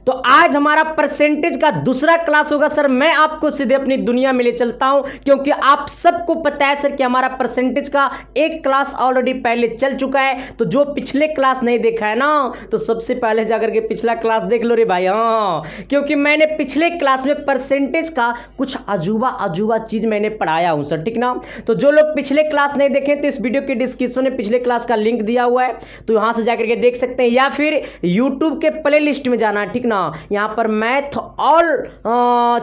तो आज हमारा परसेंटेज का दूसरा क्लास होगा सर। मैं आपको सीधे अपनी दुनिया में ले चलता हूं, क्योंकि आप सबको पता है सर कि हमारा परसेंटेज का एक क्लास ऑलरेडी पहले चल चुका है। तो जो पिछले क्लास नहीं देखा है ना, तो सबसे पहले जाकर के पिछला क्लास देख लो रे भाई। हाँ, क्योंकि मैंने पिछले क्लास में परसेंटेज का कुछ अजूबा चीज मैंने पढ़ाया हूं सर, ठीक ना। तो जो लोग पिछले क्लास नहीं देखे तो इस वीडियो के डिस्क्रिप्शन में पिछले क्लास का लिंक दिया हुआ है, तो यहां से जाकर के देख सकते हैं, या फिर यूट्यूब के प्ले लिस्ट में जाना, ठीक ना। यहां पर मैथ ऑल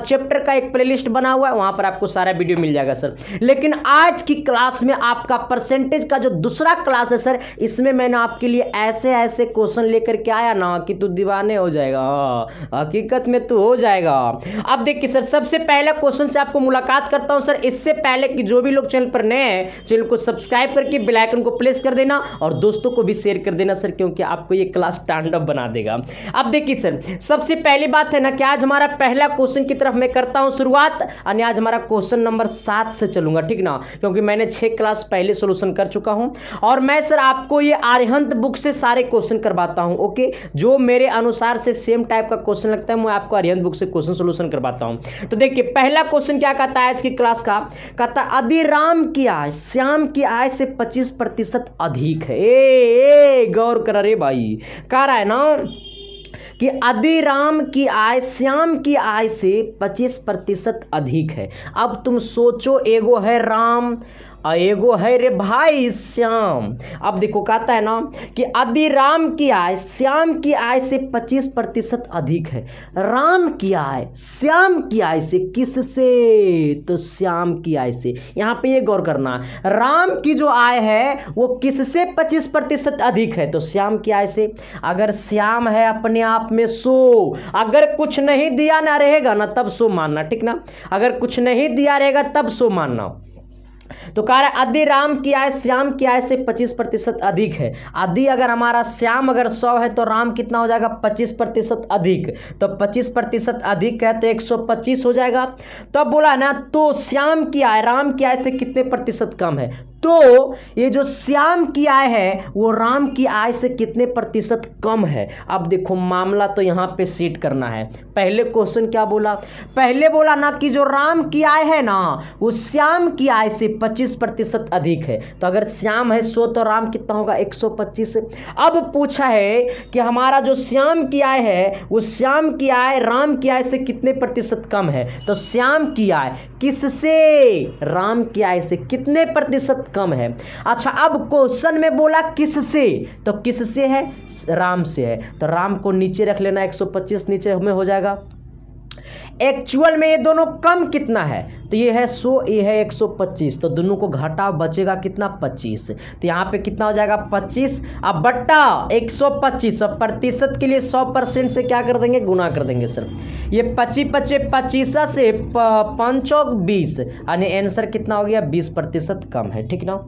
चैप्टर का एक प्लेलिस्ट बना हुआ है, वहां पर आपको सारा वीडियो मिल जाएगा सर। लेकिन आज की क्लास में आपका परसेंटेज का जो दूसरा क्लास है सर, इसमें मैंने आपके लिए ऐसे ऐसे क्वेश्चन लेकर के आया ना कि तू दीवाने हो जाएगा। हकीकत में तू हो जाएगा। अब देखिए सर, सबसे पहला क्वेश्चन से आपको मुलाकात करता हूं सर। इससे पहले कि जो भी लोग चैनल पर नए हैं, चैनल को सब्सक्राइब करके बेल आइकन को प्रेस कर देना और दोस्तों को भी शेयर कर देना सर, क्योंकि आपको ये क्लास स्टैंड अप बना देगा। अब देखिए सर, सबसे पहली बात है ना कि आज हमारा पहला क्वेश्चन की तरफ मैं करता हूं शुरुआत, और आज हमारा क्वेश्चन नंबर 7 से चलूंगा, ठीक ना, क्योंकि मैंने 6 क्लास पहले सॉल्यूशन कर चुका हूं और मैं सर आपको ये आर्यहंत बुक से सारे क्वेश्चन करवाता हूं। ओके, जो मेरे अनुसार से सेम टाइप का क्वेश्चन लगता है, मैं आपको आर्यहंत बुक से क्वेश्चन सॉल्यूशन करवाता हूं। तो देखिए पहला क्वेश्चन क्या कहता है आज की क्लास का, कहता है अधिराम की आय श्याम की आय से 25% अधिक है। ए गौर कर रे भाई, कह रहा है ना कि अधिराम की आय श्याम की आय से 25% अधिक है। अब तुम सोचो, एगो है राम और एगो है रे भाई श्याम। अब देखो कहता है ना कि अधिराम की आय श्याम की आय से 25% अधिक है। राम की आय श्याम की आय से किससे? तो श्याम की आय से। यहां पे ये गौर करना, राम की जो आय है वो किससे 25% अधिक है? तो श्याम की आय से। अगर श्याम है अपने आप में 100, अगर कुछ नहीं दिया ना रहेगा ना तब 100 मानना, ठीक ना। अगर कुछ नहीं दिया रहेगा तब 100 मानना। तो कह रहा है अधिराम की आय श्याम की आय से 25% अधिक है। अधि अगर हमारा श्याम अगर 100 है तो राम कितना हो जाएगा? 25% अधिक। तो 25% अधिक है तो 125 हो जाएगा। तो अब बोला ना, तो श्याम की आय राम की आय से कितने प्रतिशत कम है? तो ये जो श्याम की आय है वो राम की आय से कितने प्रतिशत कम है? अब देखो मामला तो यहां पे सेट करना है। पहले क्वेश्चन क्या बोला? पहले बोला ना कि जो राम की आय है ना वो श्याम की आय से 25% अधिक है। तो अगर श्याम है 100 तो राम कितना होगा? 125। अब पूछा है कि हमारा जो श्याम की आय है वो श्याम की आय राम की आय से कितने प्रतिशत कम है? तो श्याम की आय किससे? राम की आय से कितने प्रतिशत कम है। अच्छा, अब क्वेश्चन में बोला किससे, तो किससे है? राम से है। तो राम को नीचे रख लेना, 125 नीचे में हो जाएगा। एक्चुअल में ये दोनों कम कितना है? तो ये है 100, ये है 125, तो दोनों को घटा बचेगा कितना? 25। तो यहाँ पे कितना हो जाएगा? 25। अब बट्टा 125, अब प्रतिशत के लिए 100% से क्या कर देंगे? गुना कर देंगे सर। ये 25 से 5 20, यानी आंसर कितना हो गया? 20% कम है, ठीक ना।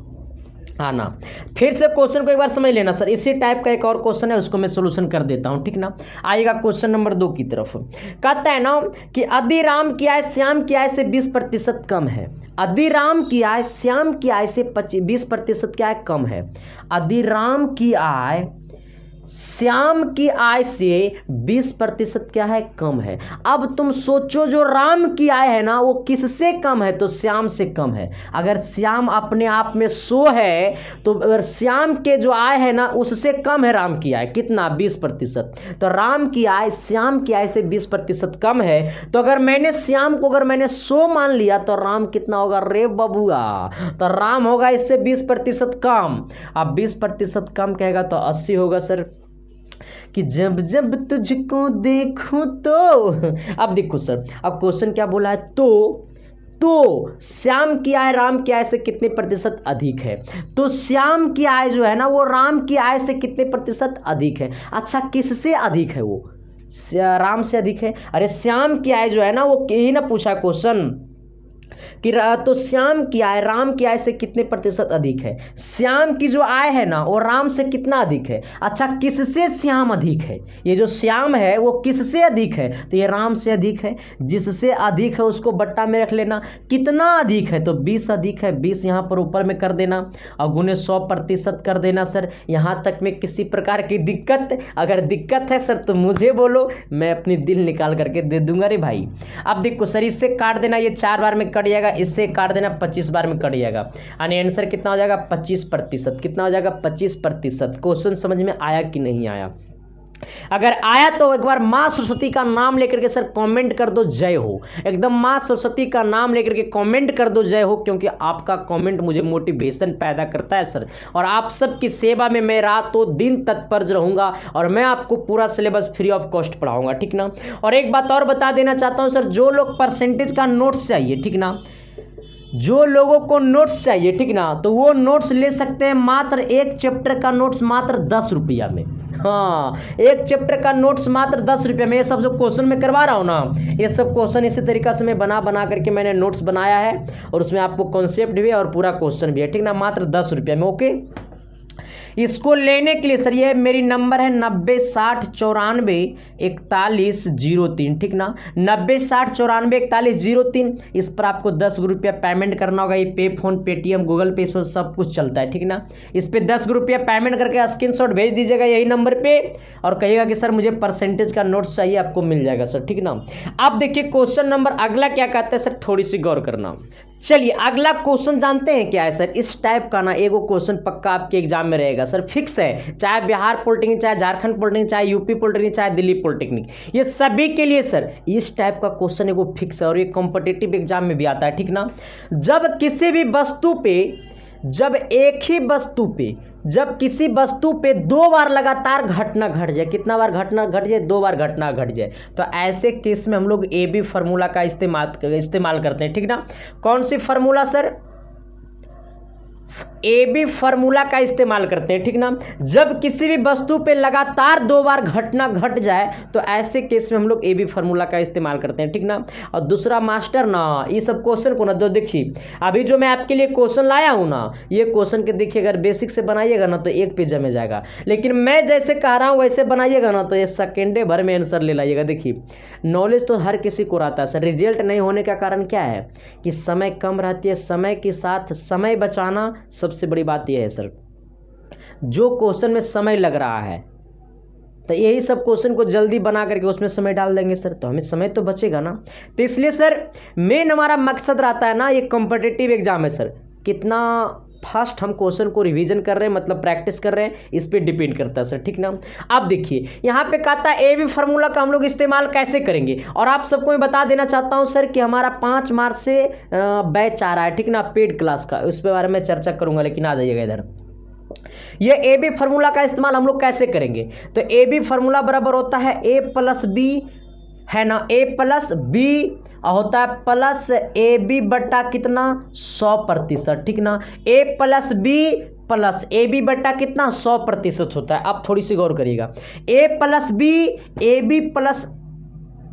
हाँ ना, फिर से क्वेश्चन को एक बार समझ लेना सर। इसी टाइप का एक और क्वेश्चन है, उसको मैं सॉल्यूशन कर देता हूँ, ठीक ना। आएगा क्वेश्चन नंबर 2 की तरफ। कहता है ना कि अधिराम की आय श्याम की आय से 20% कम है। अधिराम की आय श्याम की आय से 20% क्या है? कम है। अधिराम की आय श्याम की आय से 20% क्या है? कम है। अब तुम सोचो, जो राम की आय है ना वो किससे कम है? तो श्याम से कम है। अगर श्याम अपने आप में 100 है तो अगर श्याम के जो आय है ना उससे कम है राम की आय, कितना? 20%। तो राम की आय श्याम की आय से 20% कम है। तो अगर मैंने श्याम को अगर मैंने 100 मान लिया तो राम कितना होगा रे बबुआ? तो राम होगा इससे 20% कम। अब 20% कम कहेगा तो 80 होगा सर। कि जब जब तुझको देखूं तो। अब देखो सर, अब क्वेश्चन क्या बोला है? तो श्याम की आय राम की आय से कितने प्रतिशत अधिक है? तो श्याम की आय जो है ना वो राम की आय से कितने प्रतिशत अधिक है? अच्छा, किससे अधिक है? वो राम से अधिक है। अरे श्याम की आय जो है ना वो यही ना पूछा क्वेश्चन कि तो श्याम की आय राम की आय से कितने प्रतिशत अधिक है। श्याम की जो आय है ना वो राम से कितना अधिक है। अच्छा, किससे श्याम अधिक है, ये जो श्याम है वो किससे अधिक है, तो ये राम से अधिक है। जिससे अधिक है उसको बट्टा में रख लेना, कितना अधिक है तो 20 अधिक है, 20 यहाँ पर ऊपर में कर देना और गुने 100% कर देना। सर यहाँ तक में किसी प्रकार की दिक्कत, अगर दिक्कत है सर तो मुझे बोलो, मैं अपनी दिल निकाल करके दे दूंगा रे भाई। अब देखो सर, इससे काट देना, ये 4 बार में कट जाएगा, इससे काट देना 25 बार में कट जाएगा, यानी आंसर कितना हो जाएगा 25%। कितना हो जाएगा 25%। क्वेश्चन समझ में आया कि नहीं आया? अगर आया तो एक बार माँ सरस्वती का नाम लेकर के सर कमेंट कर दो जय हो, एकदम माँ सरस्वती का नाम लेकर के कमेंट कर दो जय हो, क्योंकि आपका कमेंट मुझे मोटिवेशन पैदा करता है सर। और आप सबकी सेवा में मैं रातों दिन तत्पर रहूंगा और मैं आपको पूरा सिलेबस फ्री ऑफ कॉस्ट पढ़ाऊंगा, ठीक ना। और एक बात और बता देना चाहता हूं सर, जो लोग परसेंटेज का नोट्स चाहिए, ठीक ना, जो लोगों को नोट्स चाहिए, ठीक ना, तो वो नोट्स ले सकते हैं मात्र एक चैप्टर का नोट्स मात्र 10 रुपया में। हाँ, एक चैप्टर का नोट्स मात्र 10 रुपये में। ये सब जो क्वेश्चन में करवा रहा हूँ ना, ये सब क्वेश्चन इसी तरीका से मैं बना करके मैंने नोट्स बनाया है और उसमें आपको कॉन्सेप्ट भी है और पूरा क्वेश्चन भी है, ठीक ना, मात्र 10 रुपये में। ओके, इसको लेने के लिए सर ये मेरी नंबर है 9060944103, ठीक ना, 9060944103। इस पर आपको 10 रुपया पेमेंट करना होगा। ये पे फोन, पेटीएम, गूगल पे, इस पर सब कुछ चलता है, ठीक ना। इस पर 10 रुपया पेमेंट करके स्क्रीनशॉट भेज दीजिएगा यही नंबर पे और कहिएगा कि सर मुझे परसेंटेज का नोट्स चाहिए, आपको मिल जाएगा सर, ठीक ना। अब देखिए क्वेश्चन नंबर अगला क्या कहता है सर, थोड़ी सी गौर करना। चलिए अगला क्वेश्चन जानते हैं क्या है सर। इस टाइप का ना एगो क्वेश्चन पक्का आपके एग्जाम में रहेगा सर, फिक्स है, चाहे बिहार पॉलिटेक्निक, चाहे झारखंड पॉलिटेक्निक, चाहे यूपी पॉलिटेक्निक, चाहे दिल्ली पॉलिटेक्निक, ये सभी के लिए सर इस टाइप का क्वेश्चन एगो फिक्स है और ये कॉम्पिटिटिव एग्जाम में भी आता है, ठीक ना। जब किसी भी वस्तु पे, जब एक ही वस्तु पे, जब किसी वस्तु पे 2 बार लगातार घटना घट जाए, कितना बार घटना घट जाए, 2 बार घटना घट जाए, तो ऐसे केस में हम लोग AB फार्मूला का इस्तेमाल करते हैं, ठीक ना। कौन सी फार्मूला सर, AB फार्मूला का इस्तेमाल करते हैं, ठीक ना। जब किसी भी वस्तु पे लगातार 2 बार घटना घट जाए तो ऐसे केस में हम लोग AB फार्मूला का इस्तेमाल करते हैं, ठीक ना। और दूसरा मास्टर ना, ये सब क्वेश्चन को ना जो देखिए अभी जो मैं आपके लिए क्वेश्चन लाया हूं ना, ये क्वेश्चन के देखिए अगर बेसिक से बनाइएगा ना तो एक पेज में जाएगा, लेकिन मैं जैसे कह रहा हूं वैसे बनाइएगा ना तो ये सेकेंडे भर में आंसर ले लाइएगा। देखिए नॉलेज तो हर किसी को रहता है सर, रिजल्ट नहीं होने का कारण क्या है कि समय कम रहती है। समय के साथ समय बचाना सबसे बड़ी बात यह है सर। जो क्वेश्चन में समय लग रहा है तो यही सब क्वेश्चन को जल्दी बना करके उसमें समय डाल देंगे सर, तो हमें समय तो बचेगा ना। तो इसलिए सर मेन हमारा मकसद रहता है ना, ये कॉम्पिटिटिव एग्जाम है सर, कितना फास्ट हम क्वेश्चन को रिवीजन कर रहे हैं, मतलब प्रैक्टिस कर रहे हैं, इस पे डिपेंड करता है सर, ठीक ना। अब देखिए यहाँ पे कहता है AB फार्मूला का हम लोग इस्तेमाल कैसे करेंगे, और आप सबको मैं बता देना चाहता हूँ सर कि हमारा 5 मार्च से बैच आ रहा है, ठीक ना, पेड क्लास का, उस पर बारे में चर्चा करूंगा, लेकिन आ जाइएगा इधर। ये AB फार्मूला का इस्तेमाल हम लोग कैसे करेंगे, तो AB फार्मूला बराबर होता है A+B, है ना, A+B होता है प्लस AB बट्टा कितना 100%, ठीक ना। A+B प्लस AB बट्टा कितना 100% होता है। अब थोड़ी सी गौर करिएगा, A+B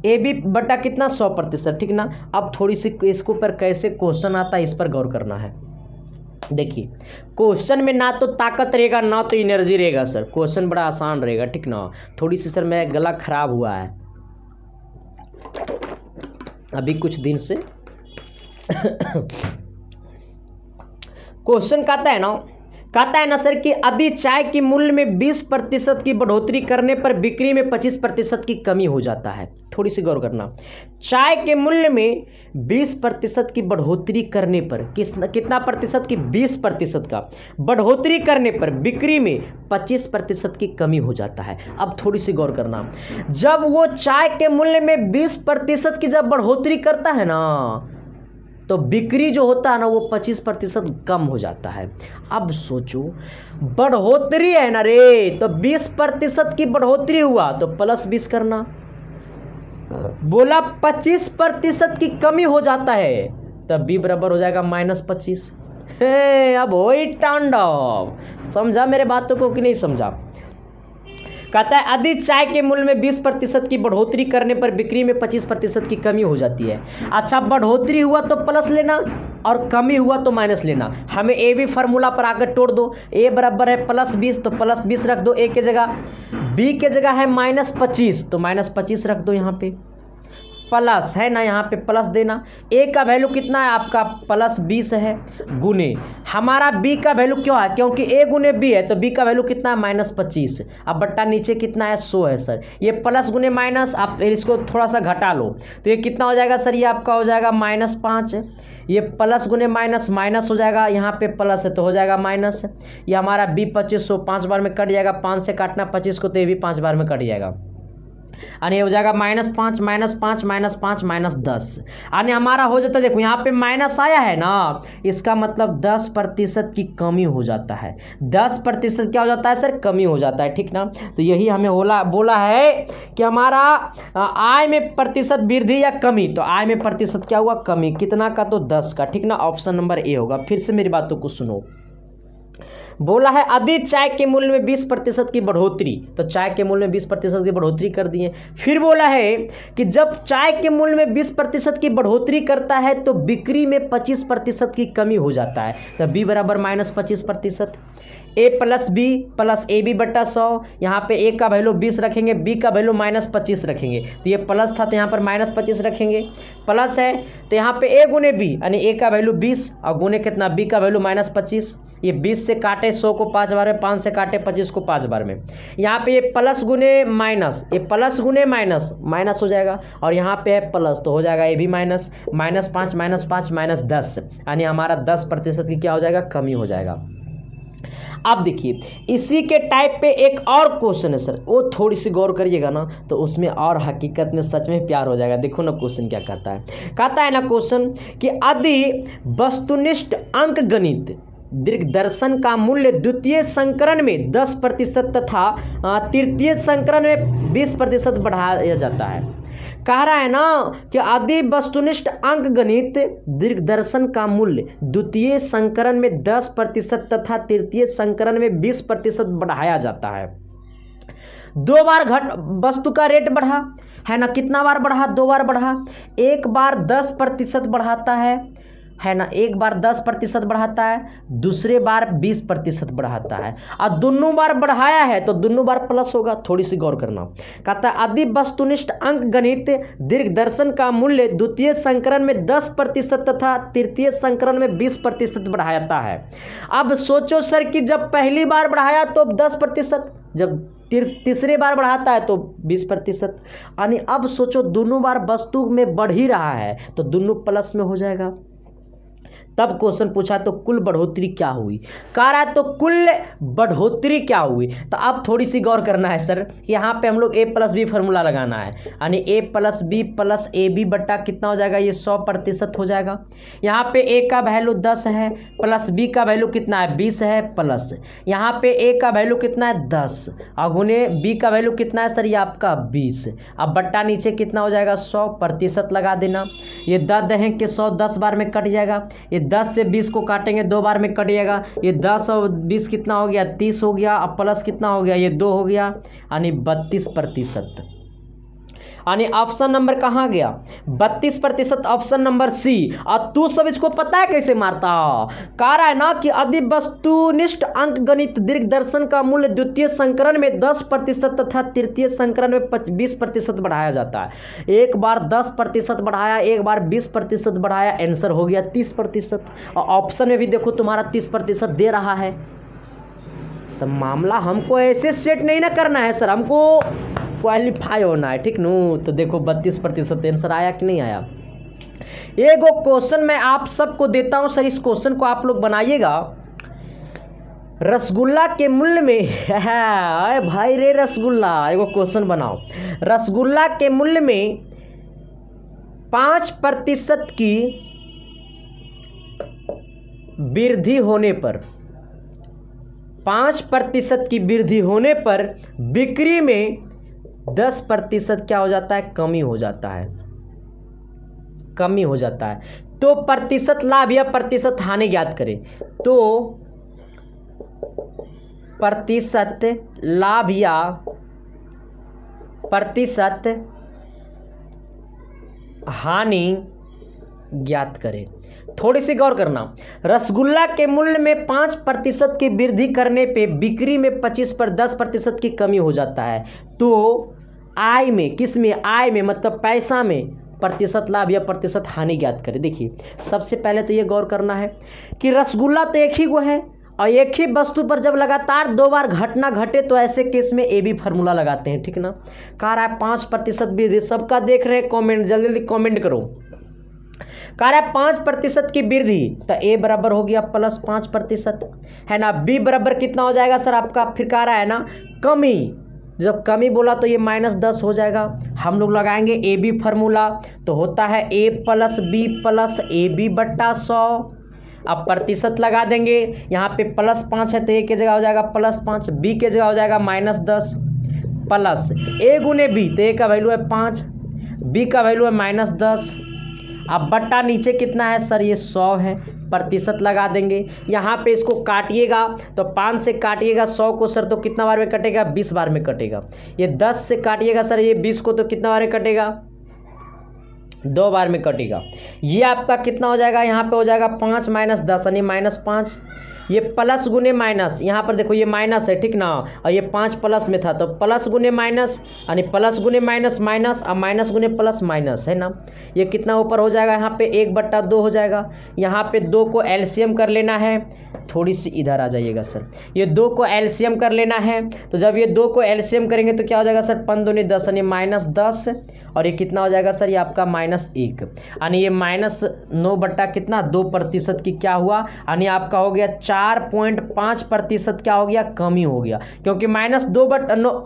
AB बट्टा कितना 100%, ठीक ना। अब थोड़ी सी इसके ऊपर कैसे क्वेश्चन आता है इस पर गौर करना है। देखिए क्वेश्चन में ना तो ताकत रहेगा ना तो एनर्जी रहेगा सर, क्वेश्चन बड़ा आसान रहेगा, ठीक ना। थोड़ी सी सर मेरा गला खराब हुआ है अभी कुछ दिन से। क्वेश्चन कहता है ना सर कि अभी चाय की मूल्य में 20% की बढ़ोतरी करने पर बिक्री में 25% की कमी हो जाता है। थोड़ी सी गौर करना, चाय के मूल्य में 20% की बढ़ोतरी करने पर कितना प्रतिशत की 20% का बढ़ोतरी करने पर बिक्री में 25% की कमी हो जाता है। अब थोड़ी सी गौर करना, जब वो चाय के मूल्य में 20% की जब बढ़ोतरी करता है ना तो बिक्री जो होता है ना वो 25% कम हो जाता है। अब सोचो बढ़ोतरी है ना रे, तो 20% की बढ़ोतरी हुआ तो +20 करना, बोला 25% की कमी हो जाता है तब B बराबर हो जाएगा -25। अब वही तांडव, समझा मेरे बातों को कि नहीं समझा। कहता है यदि चाय के मूल्य में 20% की बढ़ोतरी करने पर बिक्री में 25% की कमी हो जाती है। अच्छा, बढ़ोतरी हुआ तो प्लस लेना और कमी हुआ तो माइनस लेना। हमें ए बी फार्मूला पर आकर तोड़ दो। ए बराबर है +20 तो +20 रख दो ए के जगह, बी के जगह है -25 तो -25 रख दो यहाँ पे, प्लस है ना, यहाँ पे प्लस देना। ए का वैल्यू कितना है आपका +20 है, गुने हमारा बी का वैल्यू क्यों है, क्योंकि ए गुने बी है तो बी का वैल्यू कितना है -25। अब बट्टा नीचे कितना है 100 है सर। ये प्लस गुने माइनस, आप इसको थोड़ा सा घटा लो तो ये कितना हो जाएगा सर, ये आपका हो जाएगा -5। ये प्लस गुने माइनस माइनस हो जाएगा, यहाँ पे प्लस है तो हो जाएगा माइनस। ये हमारा बी 2500 5 बार में कट जाएगा, 5 से काटना 25 को तो ये भी 5 बार में कट जाएगा, यानी हो जाएगा -5 -5 -5 -10। यानी हमारा हो जाता है, देखो यहाँ पे माइनस आया है ना, इसका मतलब 10% की कमी हो जाता है। 10% क्या हो जाता है सर, कमी हो जाता है, ठीक ना। तो यही हमें बोला है कि हमारा आय में प्रतिशत वृद्धि या कमी, तो आय में प्रतिशत क्या हुआ, कमी, कितना का, तो 10 का, ठीक ना। ऑप्शन नंबर ए होगा। फिर से मेरी बातों को सुनो। बोला है यदि चाय के मूल्य में 20% की बढ़ोतरी, तो चाय के मूल्य में 20% की बढ़ोतरी कर दिए। फिर बोला है कि जब चाय के मूल्य में 20% की बढ़ोतरी करता है तो बिक्री में 25% की कमी हो जाता है। तो बी बराबर -25%, A plus B plus A B बट्टा 100। यहाँ पे ए का वैल्यू 20 रखेंगे, बी का वैल्यू -25 रखेंगे, तो ये प्लस था तो यहाँ पर -25 रखेंगे, प्लस है तो यहाँ पे ए गुने बी, यानी ए का वैल्यू 20 और गुने कितना, बी का वैल्यू -25। ये 20 से काटे 100 को 5 बार में, 5 से काटे 25 को 5 बार में। यहाँ पे ये प्लस गुने माइनस, ये प्लस गुने माइनस माइनस हो जाएगा, और यहाँ पे है प्लस तो हो जाएगा ये भी माइनस, -5 -5 -10, यानी हमारा 10% की क्या हो जाएगा, कमी हो जाएगा। अब देखिए इसी के टाइप पे एक और क्वेश्चन है सर, वो थोड़ी सी गौर करिएगा ना तो उसमें और हकीकत में सच में प्यार हो जाएगा। देखो ना क्वेश्चन क्या कहता है ना क्वेश्चन कि यदि वस्तुनिष्ठ अंक गणित दीर्घदर्शन का मूल्य द्वितीय संकरण में 10% तथा तृतीय संकरण में 20% बढ़ाया जाता है। कह रहा है ना कि यदि वस्तुनिष्ठ अंक गणित दीर्घदर्शन का मूल्य द्वितीय संकरण में 10% तथा तृतीय संकरण में 20% बढ़ाया जाता है। 2 बार वस्तु का रेट बढ़ा है ना, कितना बार बढ़ा, 2 बार बढ़ा। एक बार 10% बढ़ाता है ना, एक बार 10% बढ़ाता है, दूसरे बार 20% बढ़ाता है, और दोनों बार बढ़ाया है तो दोनों बार प्लस होगा। थोड़ी सी गौर करना। कहता है यदि वस्तुनिष्ठ अंक गणित दीर्घदर्शन का मूल्य द्वितीय संकरण में 10% तथा तृतीय संकरण में 20% बढ़ाता है। अब सोचो सर कि जब पहली बार बढ़ाया तो 10%, जब तीसरे बार बढ़ाता है तो 20%, यानी अब सोचो दोनों बार वस्तु में बढ़ ही रहा है तो दोनों प्लस में हो जाएगा। तब क्वेश्चन पूछा तो कुल बढ़ोतरी क्या हुई, कह रहा है तो कुल बढ़ोतरी क्या हुई। तो अब थोड़ी सी गौर करना है सर, यहाँ पे हम लोग a + b फार्मूला लगाना है, यानी a + b + ab बट्टा कितना हो जाएगा, ये 100% हो जाएगा। यहाँ पे a का वैल्यू 10 है, प्लस b का वैल्यू कितना है 20 है, प्लस यहाँ पे a का वैल्यू कितना है 10 और गुने b का वैल्यू कितना है सर, ये आपका 20। अब बट्टा नीचे कितना हो जाएगा, 100% लगा देना। ये 10 हैं कि 100 10 बार में कट जाएगा, ये 10 से 20 को काटेंगे 2 बार में कट जाएगा, ये 10 और 20 कितना हो गया, 30 हो गया। अब प्लस कितना हो गया, ये 2 हो गया, यानी 32%। यानी ऑप्शन नंबर कहाँ गया, 32%, ऑप्शन नंबर सी। और तू सब इसको पता है कैसे मारता, कह रहा है ना कि यदि वस्तुनिष्ठ अंक गणित दीर्घदर्शन का मूल्य द्वितीय संकरण में 10% तथा तृतीय संकरण में 20% बढ़ाया जाता है। एक बार 10% बढ़ाया, एक बार 20% बढ़ाया, आंसर हो गया 30%। और ऑप्शन में भी देखो तुम्हारा 30% दे रहा है। तो मामला हमको ऐसे सेट नहीं ना करना है सर, हमको क्वालिफाई होना है, ठीक नो। तो देखो 32% आंसर आया कि नहीं आया। एगो क्वेश्चन मैं आप सबको देता हूं सर, इस क्वेश्चन को आप लोग बनाइएगा। रसगुल्ला के मूल्य में है भाई रे रसगुल्ला, एगो क्वेश्चन बनाओ। रसगुल्ला के मूल्य में 5% की वृद्धि होने पर, 5% की वृद्धि होने पर बिक्री में 10% क्या हो जाता है, कमी हो जाता है, कमी हो जाता है। तो प्रतिशत लाभ या प्रतिशत हानि ज्ञात करें। तो प्रतिशत लाभ या प्रतिशत हानि ज्ञात करें। थोड़ी सी गौर करना, रसगुल्ला के मूल्य में 5% की वृद्धि करने पे बिक्री में 25 पर 10% की कमी हो जाता है, तो आय में, किस में, आय में मतलब पैसा में प्रतिशत लाभ या प्रतिशत हानि ज्ञात करें। देखिए सबसे पहले तो ये गौर करना है कि रसगुल्ला तो एक ही वो है और एक ही वस्तु पर जब लगातार 2 बार घटना घटे तो ऐसे केस में ए बी फार्मूला लगाते हैं, ठीक ना। कह रहा है 5% वृद्धि, सबका देख रहे हैं कमेंट, जल्दी जल्दी कमेंट करो। कह रहा है 5% की वृद्धि, तो ए बराबर हो गया +5% है ना। बी बराबर कितना हो जाएगा सर आपका, फिर कह रहा है ना कमी, जब कमी बोला तो ये -10 हो जाएगा। हम लोग लगाएंगे ए बी फार्मूला, तो होता है a + b + AB/100। अब प्रतिशत लगा देंगे, यहाँ पे +5 है तो ए की जगह हो जाएगा +5, बी की जगह हो जाएगा -10 प्लस ए गुने बी, तो ए का वैल्यू है 5, बी का वैल्यू है -10। अब बट्टा नीचे कितना है सर, ये 100 है, प्रतिशत लगा देंगे। यहाँ पे इसको काटिएगा तो 5 से काटिएगा 100 को सर तो कितना बार में कटेगा, 20 बार में कटेगा। ये 10 से काटिएगा सर ये 20 को तो कितना बार में कटेगा, 2 बार में कटेगा। ये आपका कितना हो जाएगा, यहाँ पे हो जाएगा 5 - 10 यानी -5। ये प्लस गुने माइनस, यहाँ पर देखो ये माइनस है, ठीक ना, और ये 5 प्लस में था तो प्लस गुने माइनस यानी प्लस गुने माइनस माइनस, और माइनस गुने प्लस माइनस, है ना। ये कितना ऊपर हो जाएगा, यहाँ पे 1/2 हो जाएगा। यहाँ पे 2 को एलसीएम कर लेना है, थोड़ी सी इधर आ जाइएगा सर, ये 2 को एलसीएम कर लेना है। तो जब ये 2 को एलसीएम करेंगे तो क्या हो जाएगा सर, 5 दूनी 10 यानी -10, और ये कितना हो जाएगा सर, ये आपका -1 यानी ये -9 बट्टा कितना 2% की क्या हुआ, यानी आपका हो गया 4.5% क्या हो गया, कमी हो गया, क्योंकि -2/9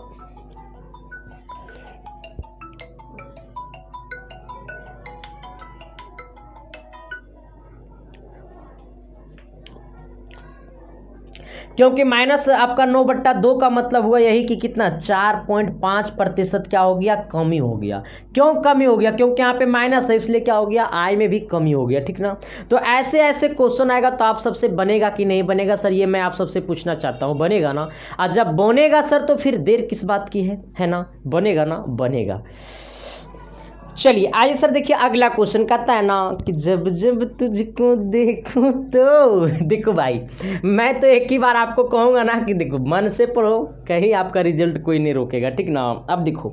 क्योंकि माइनस आपका 9/2 का मतलब हुआ यही कि कितना 4.5% क्या हो गया, कमी हो गया। क्यों कमी हो गया, क्योंकि यहाँ पे माइनस है इसलिए क्या हो गया, आय में भी कमी हो गया, ठीक ना। तो ऐसे ऐसे क्वेश्चन आएगा तो आप सबसे बनेगा कि नहीं बनेगा सर, ये मैं आप सबसे पूछना चाहता हूँ, बनेगा ना। और जब बनेगा सर तो फिर देर किस बात की है ना, बनेगा ना, बनेगा। चलिए आइए सर, देखिए अगला क्वेश्चन कहता है ना कि जब जब तुझको देखूं तो देखो भाई, मैं तो एक ही बार आपको कहूँगा ना कि देखो मन से पढ़ो, कहीं आपका रिजल्ट कोई नहीं रोकेगा, ठीक ना। अब देखो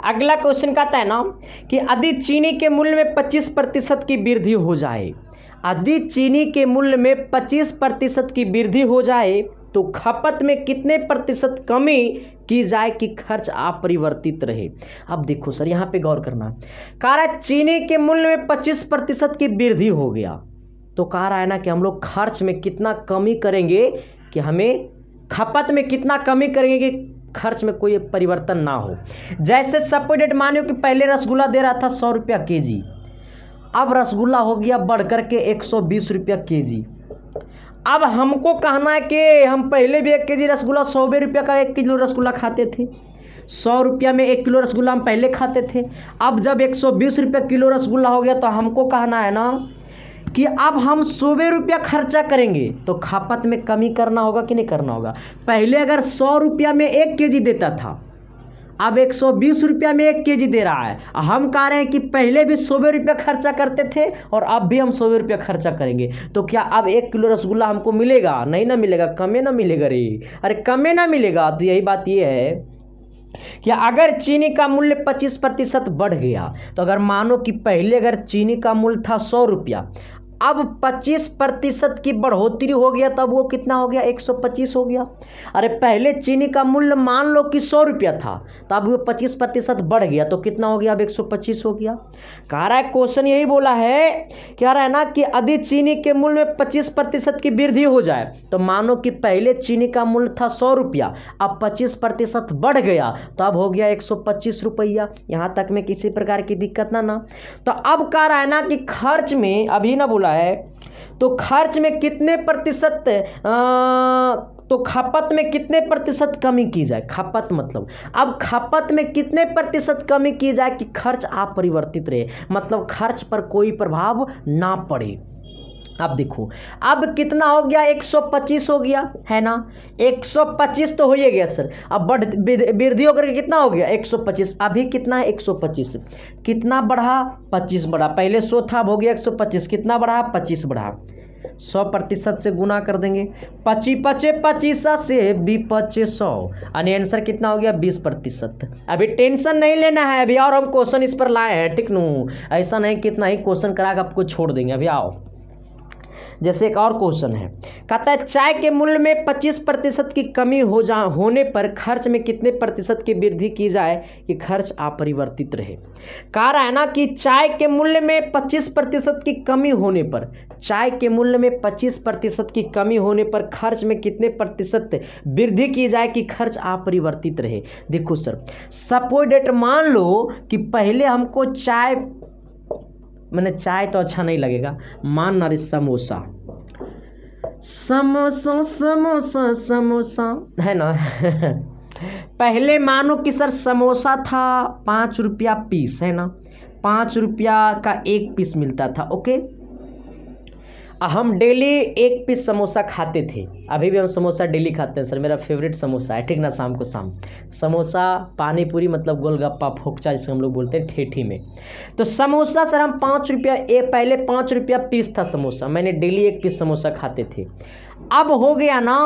अगला क्वेश्चन कहता है ना कि यदि चीनी के मूल्य में 25% की वृद्धि हो जाए, यदि चीनी के मूल्य में 25% की वृद्धि हो जाए तो खपत में कितने प्रतिशत कमी की जाए कि खर्च अपरिवर्तित रहे। अब देखो सर यहाँ पे गौर करना, कह रहा है चीनी के मूल्य में 25% की वृद्धि हो गया, तो कह रहा है ना कि हम लोग खर्च में कितना कमी करेंगे कि हमें खपत में कितना कमी करेंगे कि खर्च में कोई परिवर्तन ना हो। जैसे सपोज मानियो कि पहले रसगुल्ला दे रहा था 100 रुपया केजी, अब रसगुल्ला हो गया बढ़ करके 120 रुपया केजी। अब हमको कहना है कि हम पहले भी 1 केजी रसगुल्ला 100 रुपया का 1 किलो रसगुल्ला खाते थे, 100 रुपया में 1 किलो रसगुल्ला हम पहले खाते थे। अब जब 120 रुपया किलो रसगुल्ला हो गया तो हमको कहना है ना कि अब हम 100 रुपया खर्चा करेंगे, तो खपत में कमी करना होगा कि नहीं करना होगा। पहले अगर 100 रुपया में 1 केजी देता था, अब 120 रुपया में 1 केजी दे रहा है। हम कह रहे हैं कि पहले भी 100 रुपया खर्चा करते थे और अब भी हम 100 रुपया खर्चा करेंगे, तो क्या अब 1 किलो रसगुल्ला हमको मिलेगा? नहीं ना मिलेगा, कमे ना मिलेगा रे, अरे कमे ना मिलेगा। तो यही बात ये है कि अगर चीनी का मूल्य 25% बढ़ गया, तो अगर मानो कि पहले अगर चीनी का मूल्य था 100 रुपया, अब 25% की बढ़ोतरी हो गया, तब वो कितना हो गया, 125 हो गया। अरे पहले चीनी का मूल्य मान लो कि 100 रुपया था, तब वो 25% बढ़ गया, तो कितना हो गया, अब 125 हो गया। कह रहा है क्वेश्चन यही बोला है, कह रहा है ना कि यदि चीनी के मूल्य में 25% की वृद्धि हो जाए, तो मानो कि पहले चीनी का मूल्य था 100 रुपया, अब 25% बढ़ गया, तो अब हो गया 125 रुपया। यहाँ तक में किसी प्रकार की दिक्कत ना। तो अब कह रहा है ना कि खर्च में, अभी ना बोला है, तो खर्च में कितने प्रतिशत, तो खपत में कितने प्रतिशत कमी की जाए। खपत मतलब अब खपत में कितने प्रतिशत कमी की जाए कि खर्च अपरिवर्तित रहे, मतलब खर्च पर कोई प्रभाव ना पड़े। अब देखो अब कितना हो गया, 125 हो गया है ना, 125 तो हो ही गया सर। अब वृद्धि होकर के कितना हो गया 125, अभी कितना है 125, कितना बढ़ा 25 बढ़ा, पहले 100 था अब हो गया 125, कितना बढ़ा 25 बढ़ा, 100% से गुना कर देंगे, 25 से 100 यानी आंसर कितना हो गया 20%। अभी टेंशन नहीं लेना है, अभी और हम क्वेश्चन इस पर लाए हैं, ठीक नू, ऐसा नहीं कितना ही क्वेश्चन करा के आपको छोड़ देंगे। अभी आओ, जैसे एक और क्वेश्चन है, कहता है चाय के मूल्य में 25% की कमी होने पर खर्च में कितने प्रतिशत की वृद्धि की जाए कि खर्च अपरिवर्तित रहे। कह रहा है ना कि चाय के मूल्य में 25% की कमी होने पर, चाय के मूल्य में 25% की कमी होने पर खर्च में कितने प्रतिशत वृद्धि की जाए कि खर्च अपरिवर्तित रहे। देखो सर, सपोज डेट मान लो कि पहले हमको चाय, मैंने चाय तो अच्छा नहीं लगेगा, मान ना रे समोसा, समोसा समोसा समोसा है ना पहले मानो कि सर समोसा था 5 रुपया पीस, है ना, 5 रुपया का एक पीस मिलता था, ओके। हम डेली एक पीस समोसा खाते थे, अभी भी हम समोसा डेली खाते हैं सर, मेरा फेवरेट समोसा है, ठीक ना, शाम को समोसा, पानी पूरी, मतलब गोलगप्पा, फोकचा जिसे हम लोग बोलते हैं ठेठी में। तो समोसा सर हम 5 रुपया, पहले 5 रुपया पीस था समोसा, मैंने डेली एक पीस समोसा खाते थे। अब हो गया ना,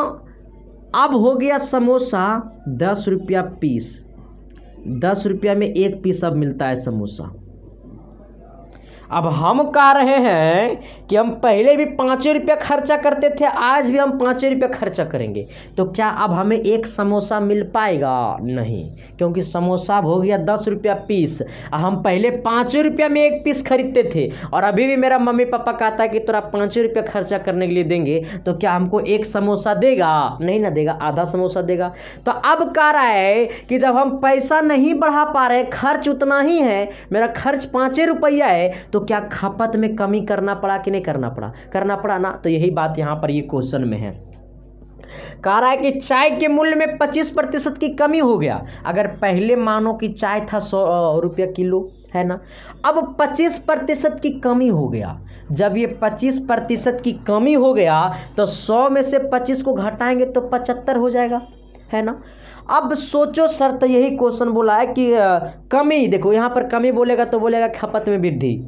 अब हो गया समोसा 10 रुपया पीस, 10 रुपया में एक पीस अब मिलता है समोसा। अब हम कह रहे हैं कि हम पहले भी 5 रुपया खर्चा करते थे, आज भी हम 5 रुपया खर्चा करेंगे, तो क्या अब हमें एक समोसा मिल पाएगा? नहीं, क्योंकि समोसा हो गया 10 रुपया पीस, हम पहले 5 रुपया में एक पीस खरीदते थे, और अभी भी मेरा मम्मी पापा कहता है कि तोरा 5 रुपया खर्चा करने के लिए देंगे, तो क्या हमको एक समोसा देगा? नहीं ना देगा, आधा समोसा देगा। तो अब कह रहा है कि जब हम पैसा नहीं बढ़ा पा रहे, खर्च उतना ही है, मेरा खर्च 5 रुपया है, तो क्या खपत में कमी करना पड़ा कि नहीं करना पड़ा? करना पड़ा ना। तो यही बात यहां पर ये क्वेश्चन में है, कह रहा है कि चाय के मूल्य में 25% की कमी हो गया। अगर पहले मानो कि चाय था 100 रुपया किलो, है ना, अब 25% की कमी हो गया। जब ये 25% की कमी हो गया तो 100 में से 25 को घटाएंगे तो 75 हो जाएगा, है ना। अब सोचो सर, तो यही क्वेश्चन बोला है कि कमी, देखो यहाँ पर कमी बोलेगा तो बोलेगा खपत में वृद्धि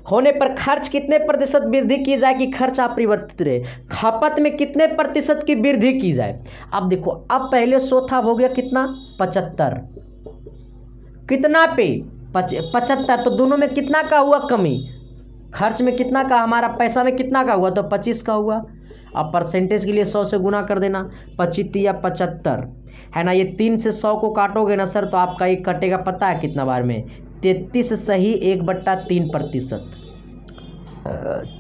होने पर खर्च कितने प्रतिशत वृद्धि की जाए कि खर्च अपरिवर्तित रहे, खपत में कितने प्रतिशत की वृद्धि की जाए। अब देखो, अब पहले 100 था, हो गया कितना 75, कितना पे 75, तो दोनों में कितना का हुआ कमी, खर्च में कितना का, हमारा पैसा में कितना का हुआ, तो 25 का हुआ। अब परसेंटेज के लिए 100 से गुना कर देना, 25 या 75, है ना, ये 3 से 100 को काटोगे ना सर, तो आपका ये कटेगा पता है कितना बार में, 33 सही 1/3%,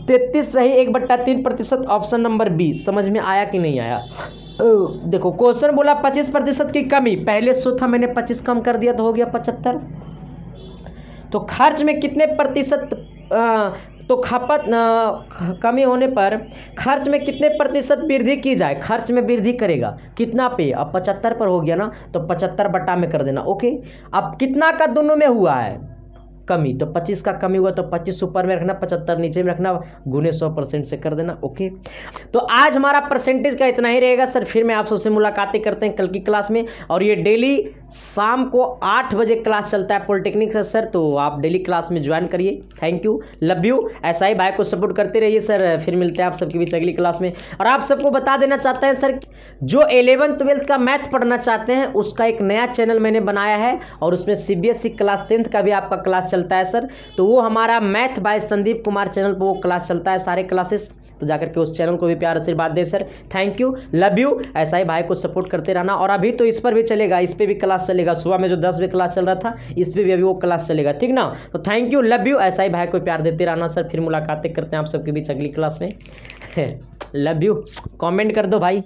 33 सही 1/3%, ऑप्शन नंबर बी। समझ में आया कि नहीं आया? देखो क्वेश्चन बोला 25% की कमी, पहले 100 था, मैंने 25 कम कर दिया तो हो गया 75। तो खर्च में कितने प्रतिशत, तो खपत कमी होने पर खर्च में कितने प्रतिशत वृद्धि की जाए, खर्च में वृद्धि करेगा कितना पे, अब 75 पर हो गया ना, तो 75 बटा में कर देना, ओके। अब कितना का दोनों में हुआ है कमी, तो 25 का कमी हुआ, तो 25 ऊपर में रखना, 75 नीचे में रखना, गुने 100% से कर देना, ओके। तो आज हमारा परसेंटेज का इतना ही रहेगा सर, फिर मैं आप सबसे मुलाकातें करते हैं कल की क्लास में, और ये डेली शाम को 8 बजे क्लास चलता है पॉलिटेक्निक का सर, तो आप डेली क्लास में ज्वाइन करिए। थैंक यू, लव यू, ऐसा ही भाई को सपोर्ट करते रहिए सर। फिर मिलते हैं आप सबके बीच अगली क्लास में। और आप सबको बता देना चाहते हैं सर, जो 11th 12th का मैथ पढ़ना चाहते हैं उसका एक नया चैनल मैंने बनाया है, और उसमें CBSE क्लास 10th का भी आपका क्लास चलता है सर, तो वो हमारा math bye Sandeep Kumar channel पर वो क्लास चलता है, सारे क्लासेस, तो जाकर के उस चैनल को भी प्यार आशीर्वाद दे sir. Thank you, love you, ऐसा ही भाई को सपोर्ट करते रहना। और अभी तो इस पर भी चलेगा, इस पर भी क्लास चलेगा, सुबह में जो 10 बजे क्लास चल रहा था, इस पर भी अभी वो क्लास चलेगा, ठीक ना। तो थैंक यू, लव यू, ऐसा ही भाई को प्यार देते रहना सर। फिर मुलाकातें करते हैं आप सबके बीच अगली क्लास में। लव यू, कमेंट कर दो भाई।